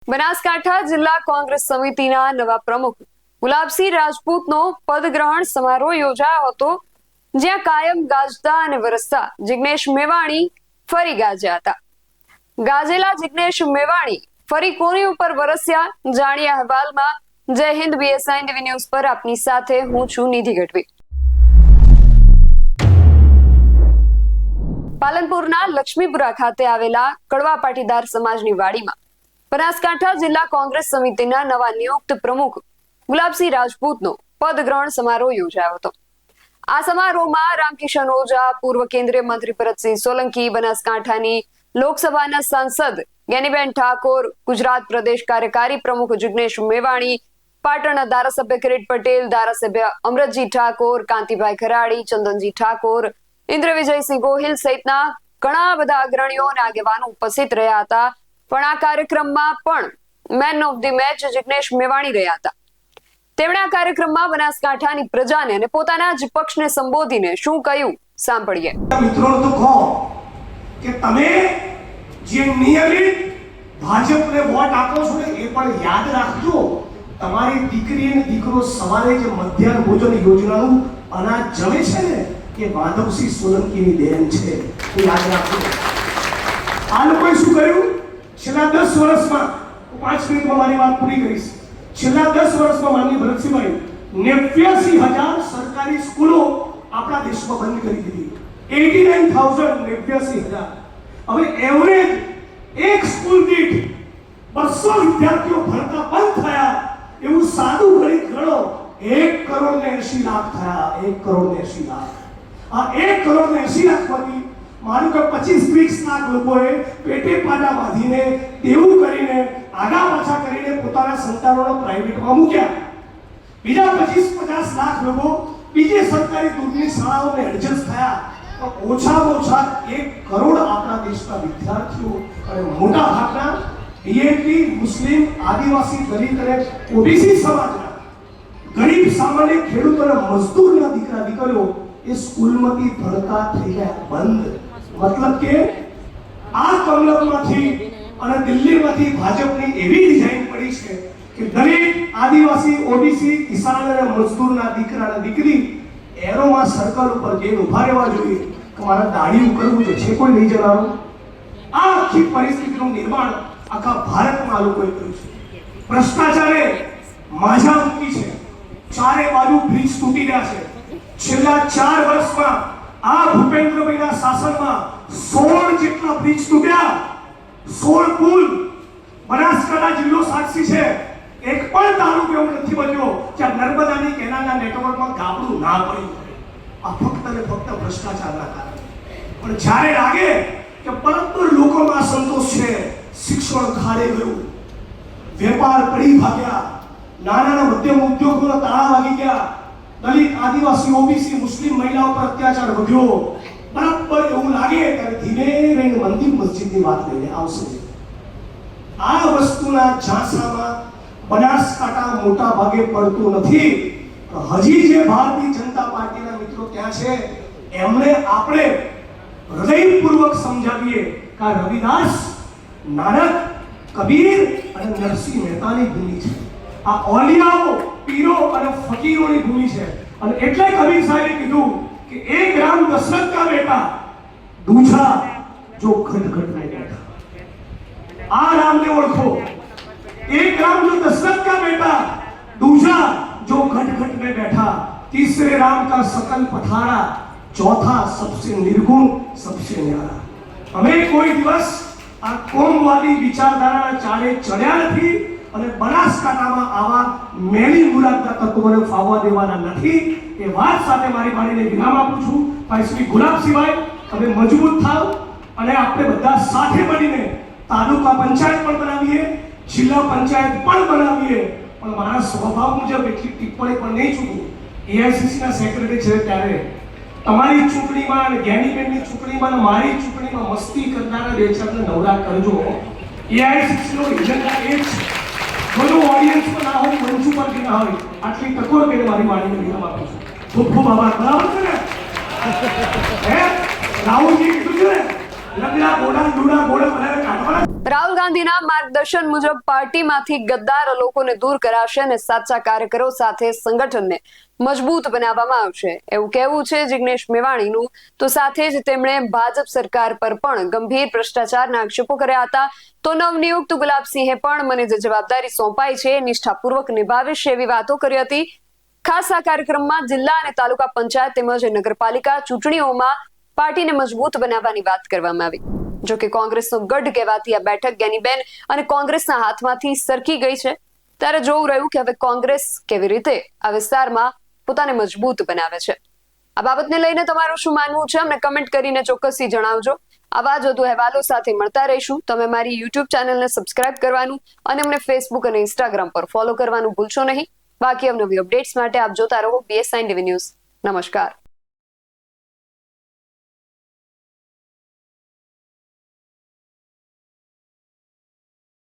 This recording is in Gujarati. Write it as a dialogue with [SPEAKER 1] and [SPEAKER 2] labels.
[SPEAKER 1] બનાસકાંઠા જિલ્લા કોંગ્રેસ સમિતિના નવા પ્રમુખ ગુલાબસિંહ રાજપૂતનો પદગ્રહણ સમારોહ યોજાયો હતો, જ્યાં કાયમ ગાજતા અને વરસતા જિગ્નેશ મેવાણી ફરી ગાજ્યા હતા. ગાજેલા જિગ્નેશ મેવાણી ફરી કોની ઉપર વરસ્યા, જાણીએ અહેવાલમાં. જય હિન્દ. BSI TV ન્યૂઝ પર આપની સાથે હું છું નિધિ ગઢવી. પાલનપુરના લક્ષ્મીપુરા ખાતે આવેલા કડવા પાટીદાર સમાજની વાડીમાં બનાસકાંઠા જિલ્લા કોંગ્રેસ સમિતિના નવા નિયુક્ત પ્રમુખ ગુલાબસિંહ રાજપૂતનો પદગ્રહણ સમારોહ યોજાયો હતો. આ સમારોહમાં રામકિશન ઓઝા, પૂર્વ કેન્દ્રીય મંત્રી ભરતસિંહ સોલંકી, બનાસકાંઠાની લોકસભાના સાંસદ જ્ઞાનીબેન ઠાકોર, ગુજરાત પ્રદેશ કાર્યકારી પ્રમુખ જિગ્નેશ મેવાણી, પાટણના ધારાસભ્ય કિરીટ પટેલ, ધારાસભ્ય અમરતજી ઠાકોર, કાંતિભાઈ ખરાડી, ચંદનજી ઠાકોર, ઇન્દ્રવિજયસિંહ ગોહિલ સહિતના ઘણા બધા અગ્રણીઓ અને આગેવાનો ઉપસ્થિત રહ્યા હતા. પણ આ કાર્યક્રમમાં પણ man of the match Jignesh Mevani રહ્યા હતા. તેમણે આ કાર્યક્રમમાં બનાસકાંઠાની પ્રજાને અને પોતાના જ પક્ષને સંબોધીને શું કહ્યું, સાંભળીએ.
[SPEAKER 2] મિત્રોને તો કહો કે તમે જે નિયમિત ભાજપને વોટ આપો છો ને એ પણ યાદ રાખજો, તમારી દીકરી અને દીકરો સવારે જે મધ્યાહન ભોજન યોજનાનું અનાજ જમે છે ને એ માધવસિંહ સોલંકીની દેન છે, એ યાદ રાખજો. આ લોકોએ શું કર્યું? છેલ્લા 10 વર્ષમાં, 5 મિનિટમાં મારી વાત પૂરી કરીશ. છેલ્લા 10 વર્ષમાં માનનીય ભરતસિંહભાઈ 89,000 સરકારી સ્કૂલો આપણા દેશમાં બંધ કરી દીધી. 89,000. હવે એવરેજ એક સ્કૂલ દીઠ 200 વિદ્યાર્થીઓ ભણતા બંધ થયા. એવું સાદું ગણિત ગણો, 1,80,00,000 થયા. 1,80,00,000. આ 1,80,00,000 માંથી માનું કે 25-30 લાખ લોકોએ પેટે પાટા બાંધીને દેવું કરીને આગા પાછા કરીને પોતાના સંતાનોને પ્રાઇવેટમાં મૂક્યા. બીજા 25-50 લાખ લોકો બીજે સરકારી દૂધની શાળાઓને એડજસ્ટ થયા. તો ઓછામાં ઓછા 1 કરોડ આપણા દેશના વિદ્યાર્થીઓ અને મોટા ભાગના બીએનટી, મુસ્લિમ, આદિવાસી, દલિત અને ઓબીસી સમાજના ગરીબ સામાન્ય ખેડૂત અને મજદૂરના દીકરા દીકરીઓ એ સ્કૂલમાંથી ભણતા થઈ ગયા બંધ. મતલબ કે આ કમલમમાંથી અને દિલ્હીમાંથી ભાજપની એવી ડિઝાઇન પડી છે કે દલિત, આદિવાસી, ઓબીસી, કિસાન અને મજદૂરના દીકરા અને દીકરી એરોમાં સર્કલ ઉપર જઈને ઉભા રહેવા જોઈએ કે મારા દાઢી કરવું છે કોઈ નહીં જણાવો. આ આખી પરિસ્થિતિનું નિર્માણ આખા ભારતમાં લોકોએ કર્યું છે. ભ્રષ્ટાચારે માઝા મૂકી છે, ચારે બાજુ બ્રિજ તૂટી રહ્યા છે. છેલ્લા 4 વર્ષમાં આ ભૂપેન્દ્રભાઈના શાસનમાં 16 જેટલા બ્રિજ તૂટ્યા, 16 પુલ. બનાસકાંઠા જિલ્લો સાક્ષી છે, એક પણ તાલુકો એવો નથી બન્યો જ્યાં નર્મદાની કેનાલના નેટવર્કમાં ગાબડું ના પડ્યું. આ ફક્ત અને ફક્ત ભ્રષ્ટાચારના કારણે. પણ જ્યારે લાગે કે પરંતુ લોકોમાં સંતોષ છે, શિક્ષણ ખાડે ગયું, વેપાર પડી ભાગ્યા, નાના મધ્યમ ઉદ્યોગોના તાળા વાગી ગયા, દલિત, આદિવાસી, ઓબીસી, મુસ્લિમ મહિલાઓ પર અત્યાચાર વધ્યો, બરાબર એવું લાગે ત્યારે ધીમે રહીને મંદિર મસ્જિદની વાત લઈને આવશે. આ વસ્તુના ઝાંસામાં બનાસકાંઠા મોટા ભાગે પડતું નથી. હજી જે ભારતીય જનતા પાર્ટીના મિત્રો ત્યાં છે એમણે આપણે હૃદયપૂર્વક સમજાવીએ કે આ રવિદાસ, નાનક, કબીર અને નરસિંહ મહેતાની ભૂમિ છે. આ ઓલિયાઓ, પીરો અને ફકીરોની ભૂમિ છે. અને એટલે કબીર સાહેબે કીધું કે એક રામ દશરથ કા બેટા, દૂજા જો ઘટ ઘટ में बैठा. આ રામને ઓળખો. એક રામ जो दशरथ का बेटा, दूजा जो घट घट में बैठा, तीसरे राम का सकल पठारा, चौथा सबसे निर्गुण सबसे न्यारा. અમે કોઈ દિવસ આ કોમવાદી વિચારધારાના ચાલે ચડ્યા નથી અને બનાસકાંઠામાં આવા મેલી મુરાદના તત્વોને ફાવવા દેવાના નથી. એ વાત સાથે મારી વાણીને વિરામ આપું છું. ભાઈ શ્રી ગુલાબસિંહભાઈ, તમે મજબૂત થાવ અને આપણે બધા સાથે મળીને તાલુકા પંચાયત પણ બનાવીએ, જિલ્લા પંચાયત પણ બનાવીએ. પણ મારા સ્વભાવ મુજબ એટલી ટિપ્પણી પણ નહીં ચૂકું. એઆઈસીસીના સેક્રેટરી છે ત્યારે તમારી ચૂંટણીમાં અને જ્ઞાનીબેનની ચૂંટણીમાં અને મારી ચૂંટણીમાં મસ્તી કરનારા બે ચારને નવરા કરજો. એઆઈસીસીનો એજન્ડા એ જ છે. બધું ઓડિયન્સ પર ના હોય, મંચ ઉપર બી ના હોય. આટલી તકો મેં મારી વાણીને વિરામ આપું છું. ખૂબ ખૂબ આભાર. બરાબર છે ને? હે રાહુલજી કીધું છે ને, લંગડા ઘોડા ડૂડા ઘોડા બધાને કાઢવાના.
[SPEAKER 1] રાહુલ ગાંધીના માર્ગદર્શન મુજબ પાર્ટીમાંથી ગદ્દાર લોકોને દૂર કરાશે અને સાચા કાર્યકરો સાથે સંગઠનને મજબૂત બનાવવામાં આવશે એવું કહેવું છે જિગ્નેશ મેવાણીનું. તો સાથે જ તેમણે ભાજપ સરકાર પર પણ ગંભીર ભ્રષ્ટાચારના આક્ષેપો કર્યા હતા. તો નવનિયુક્ત ગુલાબસિંહે પણ મને જે જવાબદારી સોંપાઈ છે એ નિષ્ઠાપૂર્વક નિભાવીશ એવી વાતો કરી હતી. ખાસ આ કાર્યક્રમમાં જિલ્લા અને તાલુકા પંચાયત તેમજ નગરપાલિકા ચૂંટણીઓમાં પાર્ટીને મજબૂત બનાવવાની વાત કરવામાં આવી. જોકે કોંગ્રેસનો ગઢ કહેવાતી આ બેઠક જ્ઞાનીબેન અને કોંગ્રેસના હાથમાંથી સરકી ગઈ છે. ત્યારે જોવું રહ્યું કે હવે કોંગ્રેસ કેવી રીતે આ વિસ્તારમાં પોતાને મજબૂત બનાવે છે. આ બાબતને લઈને તમારું શું માનવું છે અમને કમેન્ટ કરીને ચોક્કસથી જણાવજો. આવા જ વધુ અહેવાલો સાથે મળતા રહીશું. તમે મારી YouTube ચેનલને સબસ્ક્રાઇબ કરવાનું અને અમને Facebook અને Instagram પર ફોલો કરવાનું ભૂલશો નહીં. બાકી અવનવી અપડેટ્સ માટે આપ જોતા રહો BS9 TV ન્યૂઝ. નમસ્કાર.